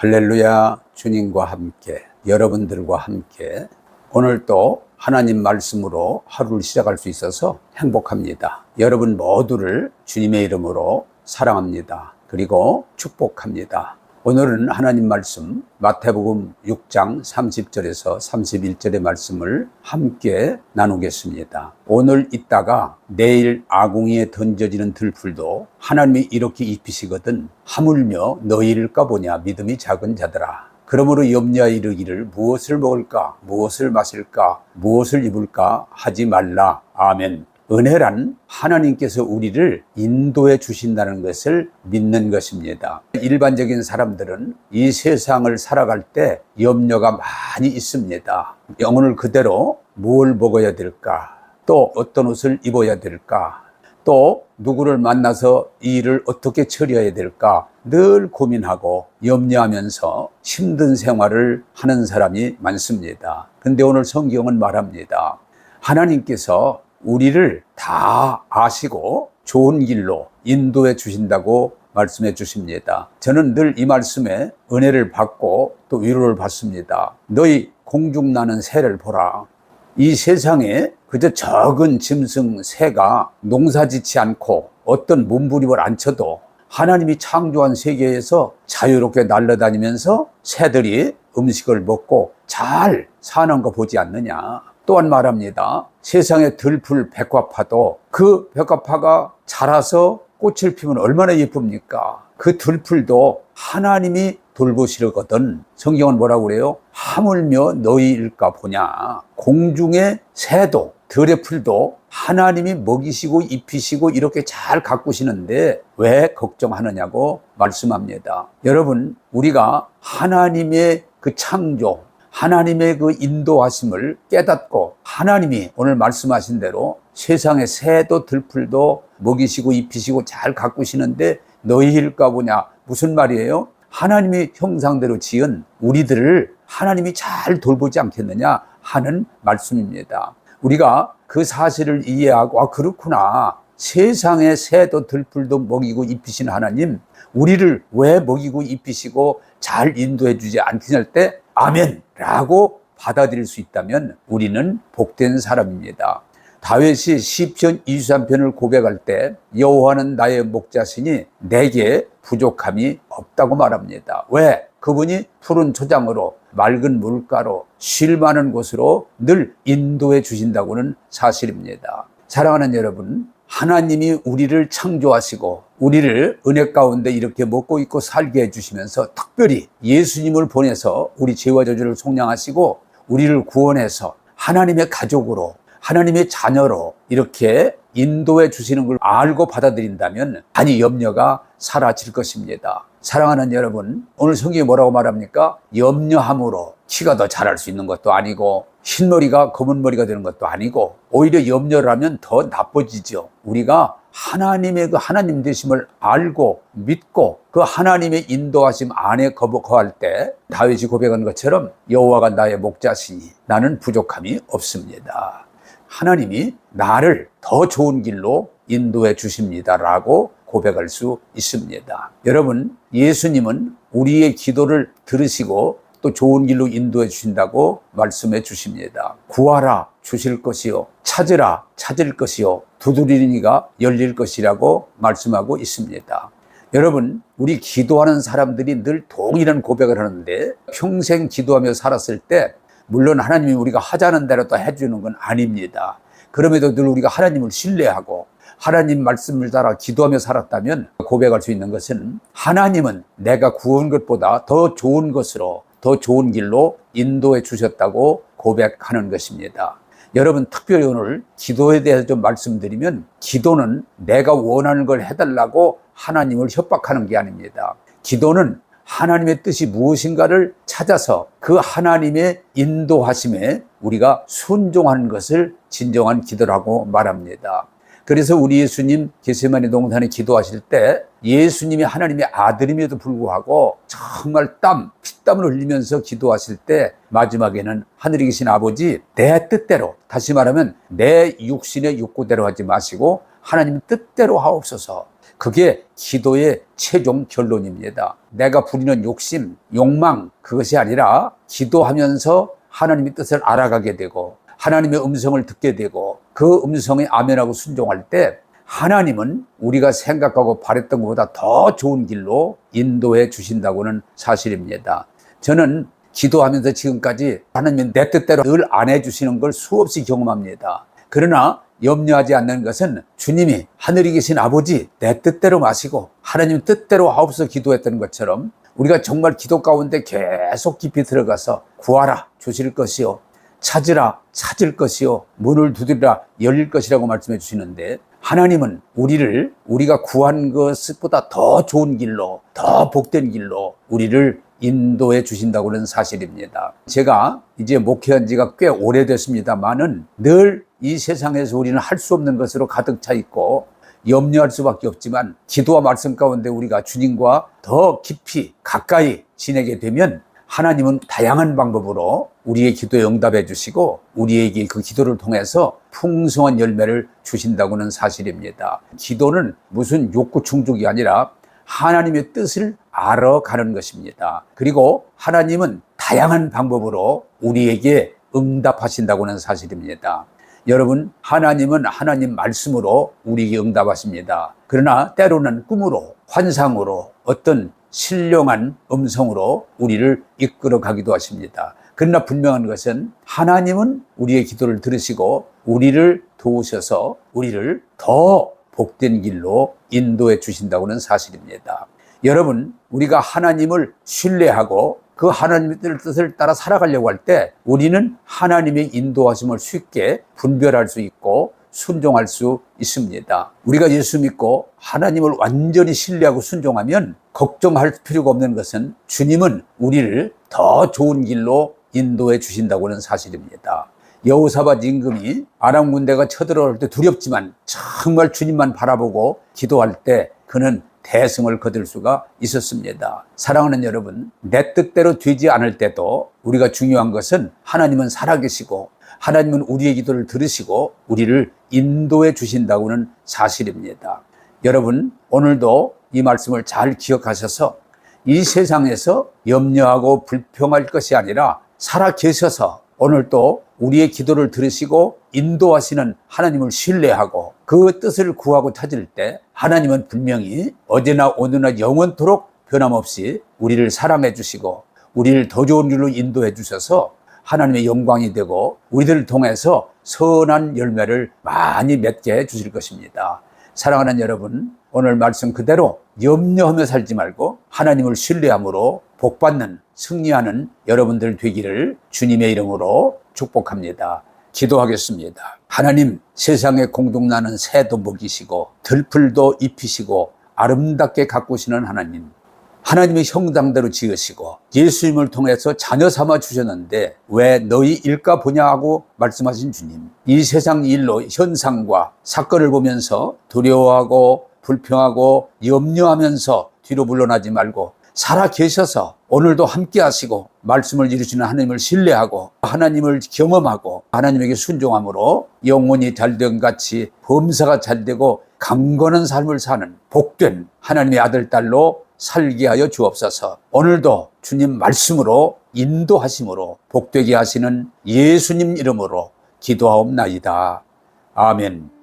할렐루야. 주님과 함께, 여러분들과 함께 오늘 또 하나님 말씀으로 하루를 시작할 수 있어서 행복합니다. 여러분 모두를 주님의 이름으로 사랑합니다. 그리고 축복합니다. 오늘은 하나님 말씀 마태복음 6장 30절에서 31절의 말씀을 함께 나누겠습니다. 오늘 있다가 내일 아궁이에 던져지는 들풀도 하나님이 이렇게 입히시거든 하물며 너희일까 보냐 믿음이 작은 자들아. 그러므로 염려하여 이르기를 무엇을 먹을까 무엇을 마실까 무엇을 입을까 하지 말라. 아멘. 은혜란 하나님께서 우리를 인도해 주신다는 것을 믿는 것입니다. 일반적인 사람들은 이 세상을 살아갈 때 염려가 많이 있습니다. 영혼을 그대로 뭘 먹어야 될까? 또 어떤 옷을 입어야 될까? 또 누구를 만나서 이 일을 어떻게 처리해야 될까? 늘 고민하고 염려하면서 힘든 생활을 하는 사람이 많습니다. 그런데 오늘 성경은 말합니다. 하나님께서 우리를 다 아시고 좋은 길로 인도해 주신다고 말씀해 주십니다. 저는 늘 이 말씀에 은혜를 받고 또 위로를 받습니다. 너희 공중 나는 새를 보라. 이 세상에 그저 적은 짐승 새가 농사짓지 않고 어떤 몸부림을 안 쳐도 하나님이 창조한 세계에서 자유롭게 날아다니면서 새들이 음식을 먹고 잘 사는 거 보지 않느냐. 또한 말합니다. 세상의 들풀 백화파도 그 백화파가 자라서 꽃을 피우면 얼마나 예쁩니까? 그 들풀도 하나님이 돌보시거든. 성경은 뭐라고 그래요? 하물며 너희일까 보냐. 공중의 새도 들의 풀도 하나님이 먹이시고 입히시고 이렇게 잘 가꾸시는데 왜 걱정하느냐고 말씀합니다. 여러분, 우리가 하나님의 그 창조, 하나님의 그 인도하심을 깨닫고 하나님이 오늘 말씀하신 대로 세상의 새도 들풀도 먹이시고 입히시고 잘 가꾸시는데 너희일까 보냐. 무슨 말이에요? 하나님의 형상대로 지은 우리들을 하나님이 잘 돌보지 않겠느냐 하는 말씀입니다. 우리가 그 사실을 이해하고 그렇구나. 세상의 새도 들풀도 먹이고 입히신 하나님, 우리를 왜 먹이고 입히시고 잘 인도해 주지 않겠냐 할 때 아멘 라고 받아들일 수 있다면 우리는 복된 사람입니다. 다윗이 시편 23편을 고백할 때 여호와는 나의 목자시니 내게 부족함이 없다고 말합니다. 왜? 그분이 푸른 초장으로 맑은 물가로 쉴 만한 곳으로 늘 인도해 주신다고는 사실입니다. 사랑하는 여러분, 하나님이 우리를 창조하시고 우리를 은혜 가운데 이렇게 먹고 있고 살게 해주시면서 특별히 예수님을 보내서 우리 죄와 저주를 속량하시고 우리를 구원해서 하나님의 가족으로 하나님의 자녀로 이렇게 인도해 주시는 걸 알고 받아들인다면 많이 염려가 사라질 것입니다. 사랑하는 여러분, 오늘 성경이 뭐라고 말합니까? 염려함으로 키가 더 자랄 수 있는 것도 아니고 흰머리가 검은 머리가 되는 것도 아니고 오히려 염려를 하면 더 나빠지죠. 우리가 하나님의 그 하나님 되심을 알고 믿고 그 하나님의 인도하심 안에 거할 때 다윗이 고백한 것처럼 여호와가 나의 목자시니 나는 부족함이 없습니다. 하나님이 나를 더 좋은 길로 인도해 주십니다라고 고백할 수 있습니다. 여러분, 예수님은 우리의 기도를 들으시고 또 좋은 길로 인도해 주신다고 말씀해 주십니다. 구하라 주실 것이요 찾으라 찾을 것이요 두드리니가 열릴 것이라고 말씀하고 있습니다. 여러분, 우리 기도하는 사람들이 늘 동일한 고백을 하는데 평생 기도하며 살았을 때 물론 하나님이 우리가 하자는 대로 또 해주는 건 아닙니다. 그럼에도 늘 우리가 하나님을 신뢰하고 하나님 말씀을 따라 기도하며 살았다면 고백할 수 있는 것은 하나님은 내가 구한 것보다 더 좋은 것으로 더 좋은 길로 인도해 주셨다고 고백하는 것입니다. 여러분, 특별히 오늘 기도에 대해서 좀 말씀드리면 기도는 내가 원하는 걸 해달라고 하나님을 협박하는 게 아닙니다. 기도는 하나님의 뜻이 무엇인가를 찾아서 그 하나님의 인도하심에 우리가 순종하는 것을 진정한 기도라고 말합니다. 그래서 우리 예수님 겟세마네 동산에 기도하실 때 예수님이 하나님의 아들임에도 불구하고 정말 피땀을 흘리면서 기도하실 때 마지막에는 하늘에 계신 아버지 내 뜻대로, 다시 말하면 내 육신의 욕구대로 하지 마시고 하나님 뜻대로 하옵소서. 그게 기도의 최종 결론입니다. 내가 부리는 욕심, 욕망, 그것이 아니라 기도하면서 하나님의 뜻을 알아가게 되고 하나님의 음성을 듣게 되고 그 음성에 아멘하고 순종할 때 하나님은 우리가 생각하고 바랬던 것보다 더 좋은 길로 인도해 주신다고는 사실입니다. 저는 기도하면서 지금까지 하나님이 내 뜻대로 늘 안 해주시는 걸 수없이 경험합니다. 그러나 염려하지 않는 것은 주님이 하늘에 계신 아버지 내 뜻대로 마시고 하나님 뜻대로 하옵소서 기도했던 것처럼 우리가 정말 기도 가운데 계속 깊이 들어가서 구하라 주실 것이요 찾으라 찾을 것이요 문을 두드리라 열릴 것이라고 말씀해 주시는데 하나님은 우리가 구한 것보다 더 좋은 길로 더 복된 길로 우리를 인도해 주신다고는 사실입니다. 제가 이제 목회한 지가 꽤 오래됐습니다만은 늘 이 세상에서 우리는 할 수 없는 것으로 가득 차 있고 염려할 수밖에 없지만 기도와 말씀 가운데 우리가 주님과 더 깊이 가까이 지내게 되면 하나님은 다양한 방법으로 우리의 기도에 응답해 주시고 우리에게 그 기도를 통해서 풍성한 열매를 주신다고는 사실입니다. 기도는 무슨 욕구 충족이 아니라 하나님의 뜻을 알아가는 것입니다. 그리고 하나님은 다양한 방법으로 우리에게 응답하신다고는 사실입니다. 여러분, 하나님은 하나님 말씀으로 우리에게 응답하십니다. 그러나 때로는 꿈으로, 환상으로, 어떤 신령한 음성으로 우리를 이끌어 가기도 하십니다. 그러나 분명한 것은 하나님은 우리의 기도를 들으시고 우리를 도우셔서 우리를 더 복된 길로 인도해 주신다고는 사실입니다. 여러분, 우리가 하나님을 신뢰하고 그 하나님의 뜻을 따라 살아가려고 할 때 우리는 하나님의 인도하심을 쉽게 분별할 수 있고 순종할 수 있습니다. 우리가 예수 믿고 하나님을 완전히 신뢰하고 순종하면 걱정할 필요가 없는 것은 주님은 우리를 더 좋은 길로 인도해 주신다고는 사실입니다. 여호사밧 임금이 아람 군대가 쳐들어올 때 두렵지만 정말 주님만 바라보고 기도할 때 그는 대승을 거둘 수가 있었습니다. 사랑하는 여러분, 내 뜻대로 되지 않을 때도 우리가 중요한 것은 하나님은 살아계시고 하나님은 우리의 기도를 들으시고 우리를 인도해 주신다고는 사실입니다. 여러분, 오늘도 이 말씀을 잘 기억하셔서 이 세상에서 염려하고 불평할 것이 아니라 살아계셔서 오늘도 우리의 기도를 들으시고 인도하시는 하나님을 신뢰하고 그 뜻을 구하고 찾을 때 하나님은 분명히 어제나 오늘나 영원토록 변함없이 우리를 사랑해 주시고 우리를 더 좋은 길로 인도해 주셔서 하나님의 영광이 되고 우리들을 통해서 선한 열매를 많이 맺게 해 주실 것입니다. 사랑하는 여러분, 오늘 말씀 그대로 염려하며 살지 말고 하나님을 신뢰함으로 복받는 승리하는 여러분들 되기를 주님의 이름으로 축복합니다. 기도하겠습니다. 하나님, 세상에 공동나는 새도 먹이시고 들풀도 입히시고 아름답게 가꾸시는 하나님, 하나님의 형상대로 지으시고 예수님을 통해서 자녀 삼아 주셨는데 왜 너희 일까 보냐 하고 말씀하신 주님, 이 세상 일로 현상과 사건을 보면서 두려워하고 불평하고 염려하면서 뒤로 물러나지 말고 살아계셔서 오늘도 함께 하시고 말씀을 이루시는 하나님을 신뢰하고 하나님을 경험하고 하나님에게 순종함으로 영혼이 잘된 같이 범사가 잘되고 강건한 삶을 사는 복된 하나님의 아들, 딸로 살게 하여 주옵소서. 오늘도 주님 말씀으로 인도하심으로 복되게 하시는 예수님 이름으로 기도하옵나이다. 아멘.